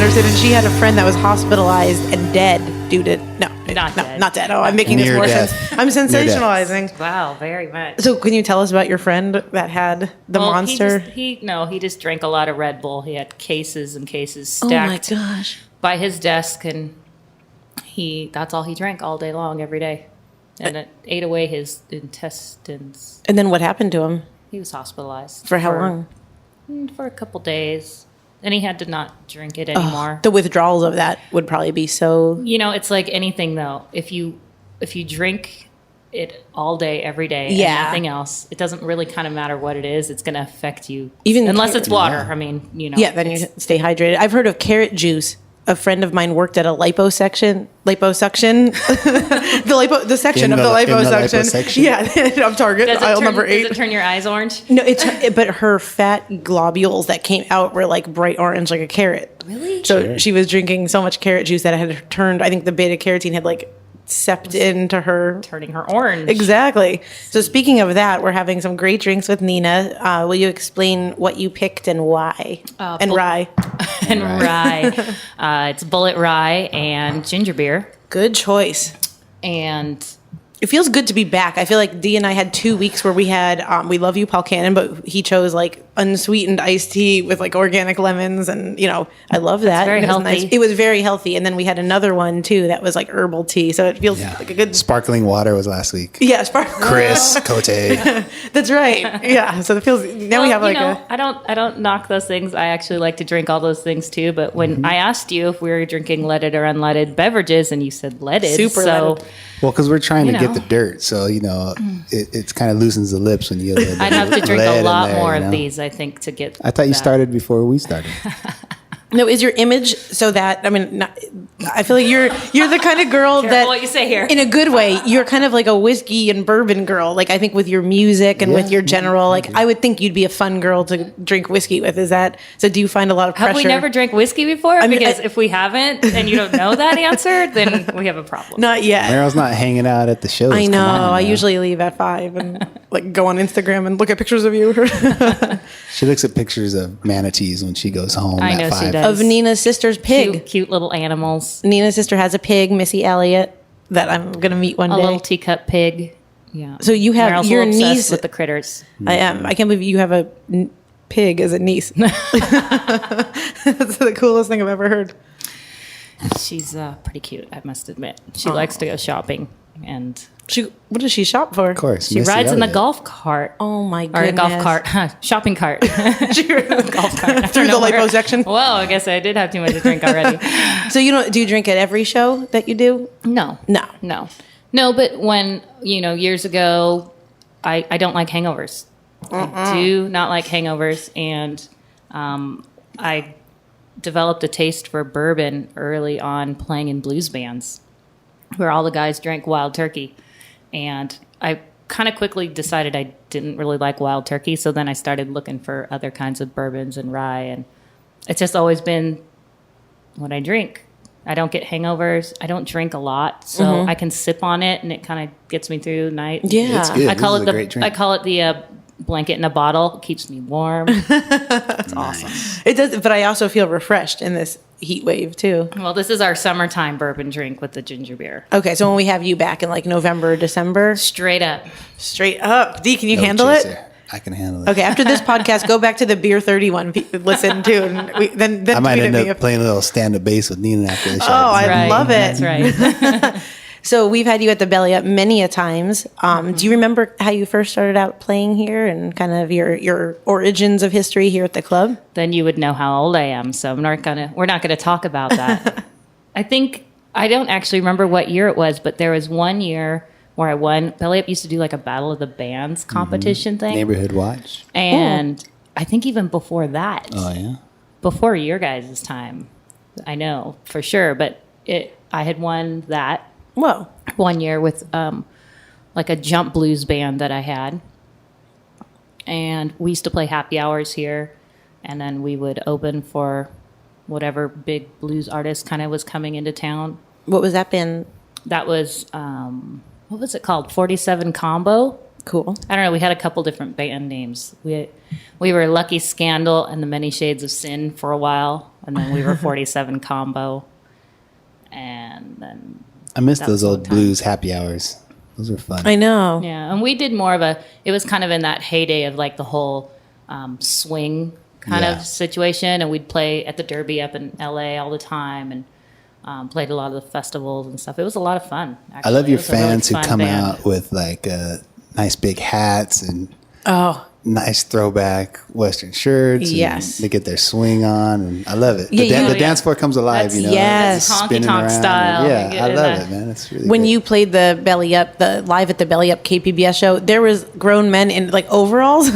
Anderson, and she had a friend that was hospitalized and dead due to not dead. Oh, I'm making this more sense. I'm sensationalizing. Wow, very much. So, can you tell us about your friend that had the monster? He just drank a lot of Red Bull. He had cases and cases stacked by his desk, and that's all he drank all day long, every day, and it ate away his intestines. And then what happened to him? He was hospitalized for how long? For a couple days. And he had to not drink it anymore. The withdrawals of that would probably be so... it's like anything, though. If you drink it all day, every day, and nothing else, it doesn't really kind of matter what it is. It's going to affect you. Even unless it's water. I mean, Yeah, then you stay hydrated. I've heard of carrot juice. A friend of mine worked at a liposuction, the section of the liposuction. Yeah, of Target, aisle number 8. Does it turn your eyes orange? No, but her fat globules that came out were like bright orange, like a carrot. Really? So she was drinking so much carrot juice that it had turned, I think the beta carotene had like seeped into her. Turning her orange. Exactly. So speaking of that, we're having some great drinks with Nena. Will you explain what you picked and why? Rye. And rye. It's bullet rye and ginger beer. Good choice. And it feels good to be back. I feel like Dee and I had 2 weeks where we had, we love you, Paul Cannon, but he chose like unsweetened iced tea with like organic lemons. And, I love that. It's very healthy. Nice. It was very healthy. And then we had another one too that was like herbal tea. So it feels like a good... Sparkling water was last week. Yeah, Chris, Cote. That's right. Yeah. So it feels... Now we have like I don't knock those things. I actually like to drink all those things too. But when I asked you if we were drinking leaded or unleaded beverages and you said leaded. Super leaded. Well, because we're trying to get the dirt. So, it kind of loosens the lips when you get I'd have to drink a lot more of these, I think, to get... I thought you started before we started. No, is your image so that, I feel like you're the kind of girl that... what you say here. In a good way, you're kind of like a whiskey and bourbon girl. Like, I think with your music and with your general, I would think you'd be a fun girl to drink whiskey with. Is that... So do you find a lot of pressure? Have we never drank whiskey before? Because if we haven't and you don't know that answer, then we have a problem. Not yet. Meryl's not hanging out at the shows. I know. I usually leave at 5 and go on Instagram and look at pictures of you. She looks at pictures of manatees when she goes home I know 5. she does. Of Nina's sister's pig. Cute little animals. Nina's sister has a pig, Missy Elliott, that I'm going to meet one day. A little teacup pig. Yeah. So you have Meryl's your obsessed niece with the critters. I am. I can't believe you have a pig as a niece. That's the coolest thing I've ever heard. She's pretty cute, I must admit. She likes to go shopping. And what does she shop for? Of course. She rides in the golf cart. Oh my goodness. Or a golf cart. Shopping cart. Golf cart. Through the lipo section. Well, I guess I did have too much to drink already. So do you drink at every show that you do? No, but when, years ago, I don't like hangovers. I do not like hangovers. And I developed a taste for bourbon early on playing in blues bands where all the guys drank Wild Turkey. And I kind of quickly decided I didn't really like Wild Turkey. So then I started looking for other kinds of bourbons and rye. And it's just always been what I drink. I don't get hangovers. I don't drink a lot. So I can sip on it and it kind of gets me through the night. Yeah. It's good. I call it the blanket in a bottle. It keeps me warm. It's awesome. It does, but I also feel refreshed in this heat wave too. Well, this is our summertime bourbon drink with the ginger beer. Okay, so when we have you back in November, December, straight up. Dee, can you handle it? I can handle it. Okay, after this podcast, go back to the Beer 31. Listen to, and then I might end up playing a little stand-up bass with Nena after the show. Oh, I love it. That's right. So we've had you at the Belly Up many a times. Do you remember how you first started out playing here and kind of your origins of history here at the club? Then you would know how old I am. So we're not gonna talk about that. I don't actually remember what year it was, but there was one year where I won. Belly Up used to do like a Battle of the Bands competition thing. Neighborhood Watch. And I think even before that. Oh, yeah? Before your guys' time. I know for sure. But I had won that. Whoa. One year with like a jump blues band that I had. And we used to play happy hours here. And then we would open for whatever big blues artist kind of was coming into town. What was that band? That was, what was it called? 47 Combo. Cool. I don't know. We had a couple different band names. We were Lucky Scandal and the Many Shades of Sin for a while. and then we were 47 combo, and then I miss that those was all old the time. blues happy hours. Those were fun. I know. Yeah, and we did more of it was kind of in that heyday of like the whole swing kind Yeah. of situation, and we'd play at the Derby up in LA all the time, and played a lot of the festivals and stuff. It was a lot of fun. I Actually. love It your was a really fans who fun come band. out with like nice big hats and Oh, nice throwback Western shirts. and Yes. they get their swing on, and I love it. Yeah, The dance floor comes alive. That's- Yes. that's spinning honky-tonk around. style. Yeah, You I get love that. it, man. It's really when good. you played the live at the Belly Up KPBS show, there was grown men in like overalls.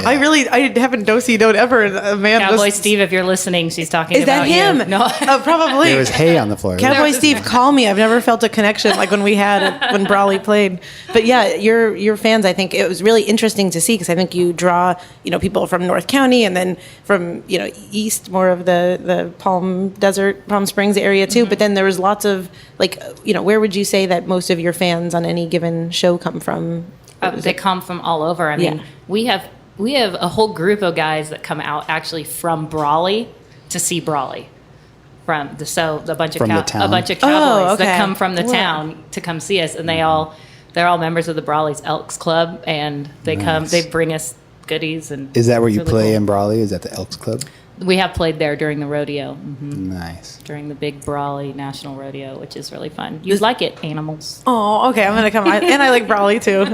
I haven't do-si-doed ever. A man Cowboy just- Steve, if you're listening, she's talking Is that about him? you. No. Probably. there was hay on the floor. Cowboy Steve, call me. I've never felt a connection like when we had it, when Brawley played. But yeah, your fans, I think it was really interesting to see because I think you draw, people from North County and then from, east, more of the Palm Springs area too. But then there was lots of like, where would you say that most of your fans on any given show come from? They come from all over. I mean, Yeah. we have a whole group of guys that come out actually from Brawley to see Brawley. A bunch of From the town? a bunch of cowboys okay. that come from the Wow. town to come see us, and they're all members of the Brawley's Elks Club, and they Nice. they bring us goodies. And Is that where it's you really play cool. in Brawley? Is that the Elks Club? We have played there during the rodeo, Nice. during the big Brawley National Rodeo, which is really fun. You'd like it, animals. Oh, okay. I'm gonna come. And I like Brawley too.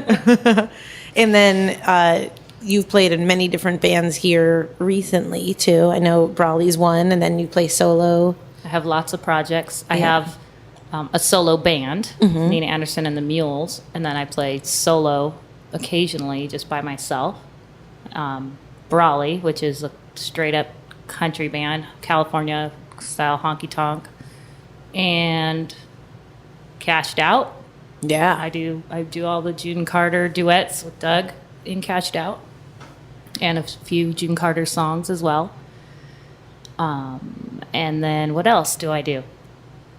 And then you've played in many different bands here recently too. I know Brawley's one, and then you play solo. I have lots of projects. I Yeah. have a solo band, Nena Anderson and the Mules, and then I play solo occasionally just by myself. Brawley, which is a straight up country band, California style honky-tonk, and Cashed Out. Yeah. I do all the June Carter duets with Doug in Cashed Out, and a few June Carter songs as well. And then what else do I do?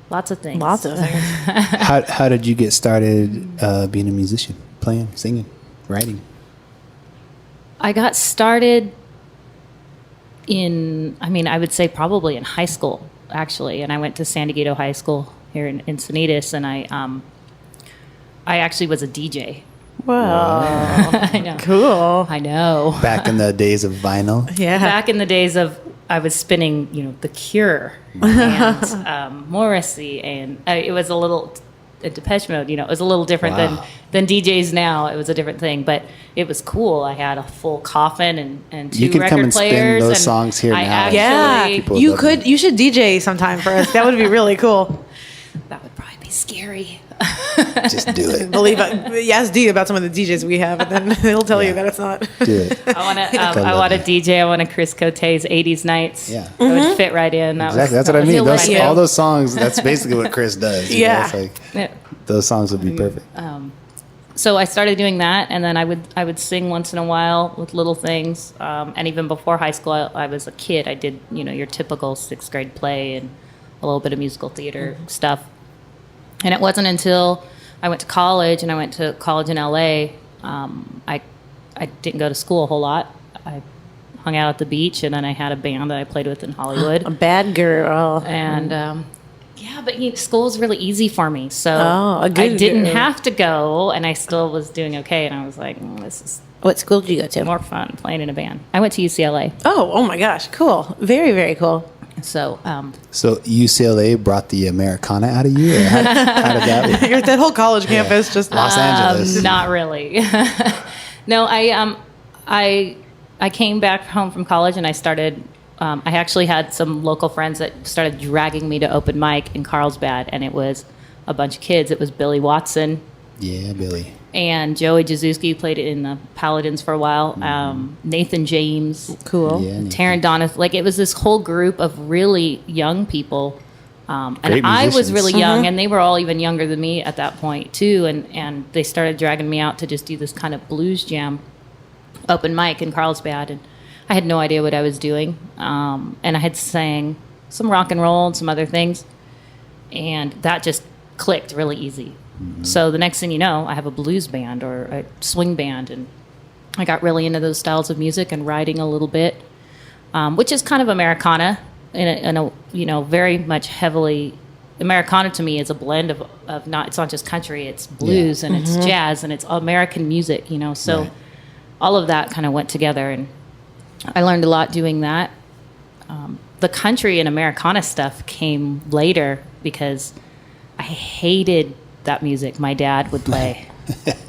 Lots of things. Lots of things. How did you get started being a musician, playing, singing, writing? I got started I would say probably in high school, actually. And I went to San Diego High School here in Encinitas, and I actually was a DJ. Wow. I know. Cool. I know. Back in the days of vinyl. Yeah. Back in the days of, I was spinning, The Cure and Morrissey, and it was a little, Depeche Mode, it was a little different Wow. than DJs now. It was a different thing, but it was cool. I had a full coffin and two You could record come and spin players. those and songs here I now. actually, Yeah. People You love could. it. You should DJ sometime for us. That would be really cool. That would probably be scary. Just do it. Believe it. Ask D about some of the DJs we have, and then he'll tell you that it's not. Do it. I want to. love I want to it. DJ. I want to Chris Cote's '80s nights. Yeah. It would fit right in. That Exactly. Was, That's what I mean. he'll Those, like it. all those songs, that's basically what Chris does. you know? Yeah. It's like, Yeah. those songs would be perfect. So I started doing that, and then I would sing once in a while with little things. And even before high school, I was a kid. I did your typical 6th grade play and a little bit of musical theater stuff. And it wasn't until I went to college, and I went to college in LA. I didn't go to school a whole lot. I hung out at the beach, and then I had a band that I played with in Hollywood. A bad girl. And yeah, but school was really easy for me, so Oh, a good I didn't girl. have to go, and I still was doing okay. And I was like, this is What school did you go to? more fun playing in a band. I went to UCLA, Oh my gosh. Cool. Very, very cool. so So UCLA brought the Americana out of you? Or how did that work? Your that whole college campus just Los Angeles. not really. No, I came back home from college, and I started. I actually had some local friends that started dragging me to open mic in Carlsbad, and it was a bunch of kids. It was Billy Watson Yeah, Billy. and Joey Jazuski, who played in the Paladins for a while. Nathan James, cool. Yeah, Taryn Donath. Like, it was this whole group of really young people. And Great I was musicians. really young, and they were all even younger than me at that point too. And they started dragging me out to just do this kind of blues jam open mic in Carlsbad, and I had no idea what I was doing. And I had sang some rock and roll and some other things, and that just clicked really easy. So the next thing you know, I have a blues band or a swing band, and I got really into those styles of music and writing a little bit, which is kind of Americana. in a very much heavily Americana to me is a blend of not, it's not just country, it's blues and it's jazz and it's American music, so all of that kind of went together, and I learned a lot doing that. The country and Americana stuff came later because I hated that music my dad would play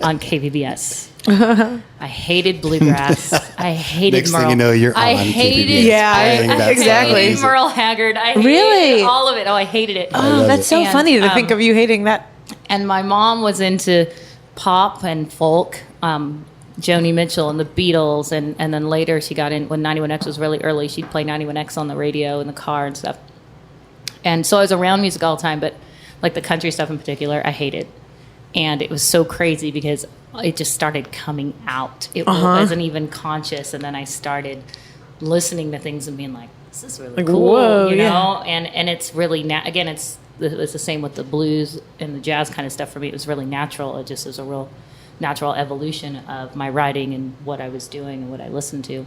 on KVBS. I hated bluegrass. I hated Next Merle. thing you know, you're I on hated KVBS playing that exactly. style of I hated music. Merle Haggard. I hated Really? all of it. Oh, I hated it. Oh, that's so And, funny to think of you hating that. And my mom was into pop and folk, Joni Mitchell and the Beatles, and then later she got in when 91X was really early. She'd play 91X on the radio in the car and stuff. And so I was around music all the time, but like the country stuff in particular, I hated. And it was so crazy because it just started coming out. It wasn't even conscious, and then I started listening to things and being like, "This is really cool," whoa, you know. yeah. And it's really again, it was the same with the blues and the jazz kind of stuff for me. It was really natural. It just was a real natural evolution of my writing and what I was doing and what I listened to.